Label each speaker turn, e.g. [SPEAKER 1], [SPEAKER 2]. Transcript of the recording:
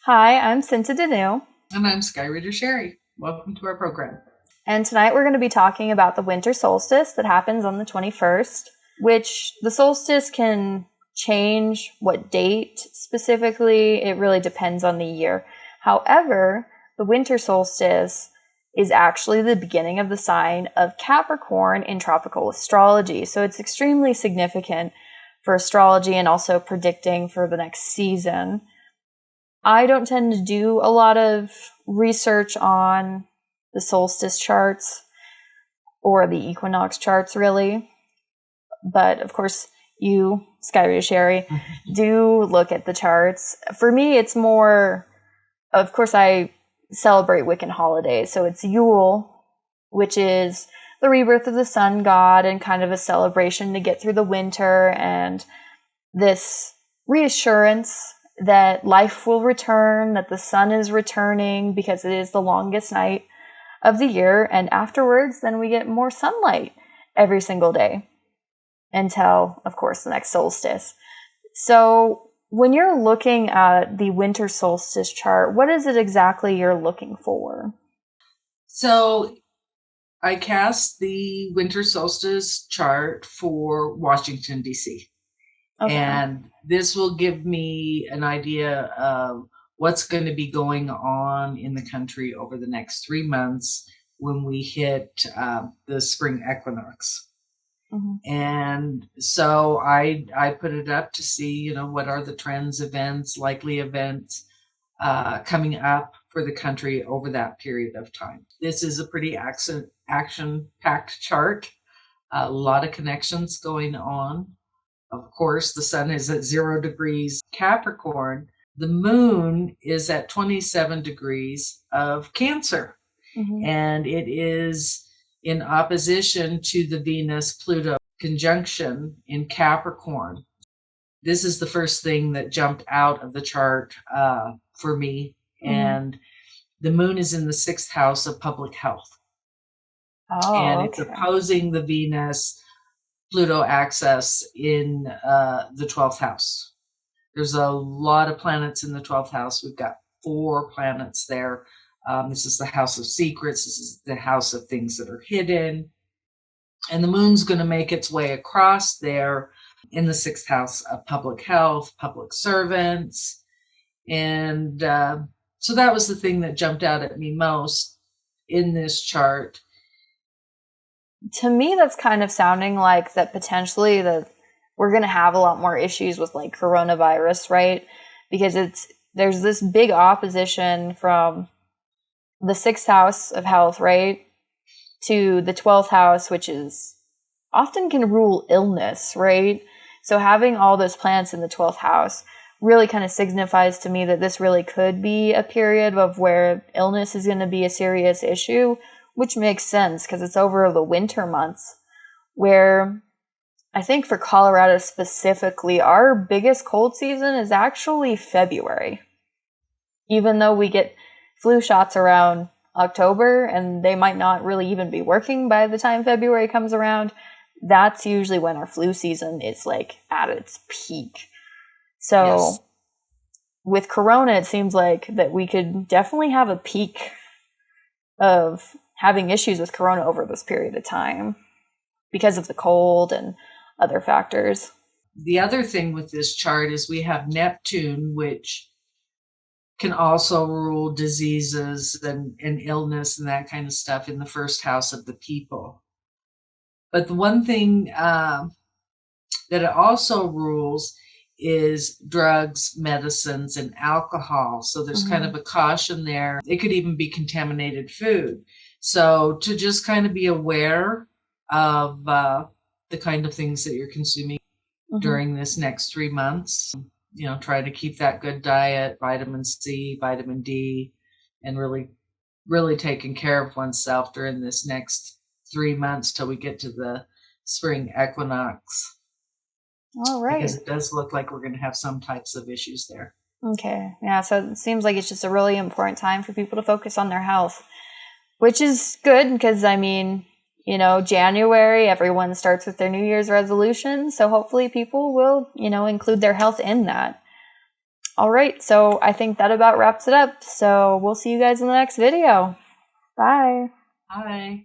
[SPEAKER 1] Hi, I'm Cinta Danu,
[SPEAKER 2] And I'm Skyreader Sherry. Welcome to our program.
[SPEAKER 1] and tonight we're going to be talking about the winter solstice that happens on the 21st, which the solstice can change what date specifically. It really depends on the year. However, the winter solstice is actually the beginning of the sign of Capricorn in tropical astrology. So it's extremely significant for astrology and also predicting for the next season. I don't tend to do a lot of research on the solstice charts or the equinox charts, really. But of course, you, Skyreader Sherry, do look at the charts. For me, it's more, of course, I celebrate Wiccan holidays. So it's Yule, which is the rebirth of the sun god and kind of a celebration to get through the winter and this reassurance that life will return, that the sun is returning because it is the longest night of the year. And afterwards, then we get more sunlight every single day until, of course, the next solstice. So when you're looking at the winter solstice chart, what is it exactly you're looking for?
[SPEAKER 2] So I cast the Winter Solstice chart for Washington, D.C.
[SPEAKER 1] Okay.
[SPEAKER 2] And this will give me an idea of what's going to be going on in the country over the next 3 months when we hit the spring equinox.
[SPEAKER 1] Mm-hmm.
[SPEAKER 2] And so I put it up to see, what are the trends, events, likely events coming up for the country over that period of time. This is a pretty action-packed chart. A lot of connections going on. Of course, the sun is at 0 degrees Capricorn. The moon is at 27 degrees of Cancer.
[SPEAKER 1] Mm-hmm.
[SPEAKER 2] And it is in opposition to the Venus-Pluto conjunction in Capricorn. This is the first thing that jumped out of the chart for me.
[SPEAKER 1] Mm-hmm.
[SPEAKER 2] And the moon is in the 6th house of public health.
[SPEAKER 1] Oh,
[SPEAKER 2] and
[SPEAKER 1] okay.
[SPEAKER 2] It's opposing the Venus-Pluto axis in the 12th house. There's a lot of planets in the 12th house. We've got 4 planets there. This is the house of secrets. This is the house of things that are hidden. And the moon's going to make its way across there in the 6th house of public health, public servants. And so that was the thing that jumped out at me most in this chart.
[SPEAKER 1] To me, that's kind of sounding like that potentially that we're going to have a lot more issues with like coronavirus, right? Because there's this big opposition from the 6th house of health, right, to the 12th house, which is often can rule illness, right? So having all those planets in the 12th house really kind of signifies to me that this really could be a period of where illness is going to be a serious issue, which makes sense because it's over the winter months where I think for Colorado specifically, our biggest cold season is actually February. Even though we get flu shots around October and they might not really even be working by the time February comes around, that's usually when our flu season is like at its peak. So yes. With Corona, it seems like that we could definitely have a peak of having issues with Corona over this period of time because of the cold and other factors.
[SPEAKER 2] The other thing with this chart is we have Neptune, which can also rule diseases and illness and that kind of stuff in the 1st house of the people. But the one thing that it also rules is drugs, medicines, and alcohol. So there's kind of a caution there. It could even be contaminated food. So to just kind of be aware of the kind of things that you're consuming during this next 3 months. Try to keep that good diet, vitamin C, vitamin D, and really, really taking care of oneself during this next 3 months till we get to the spring equinox.
[SPEAKER 1] All right.
[SPEAKER 2] Because it does look like we're going to have some types of issues there.
[SPEAKER 1] Okay. Yeah, so it seems like it's just a really important time for people to focus on their health, which is good because, January, everyone starts with their New Year's resolution. So hopefully people will, include their health in that. All right, so I think that about wraps it up. So we'll see you guys in the next video. Bye.
[SPEAKER 2] Bye.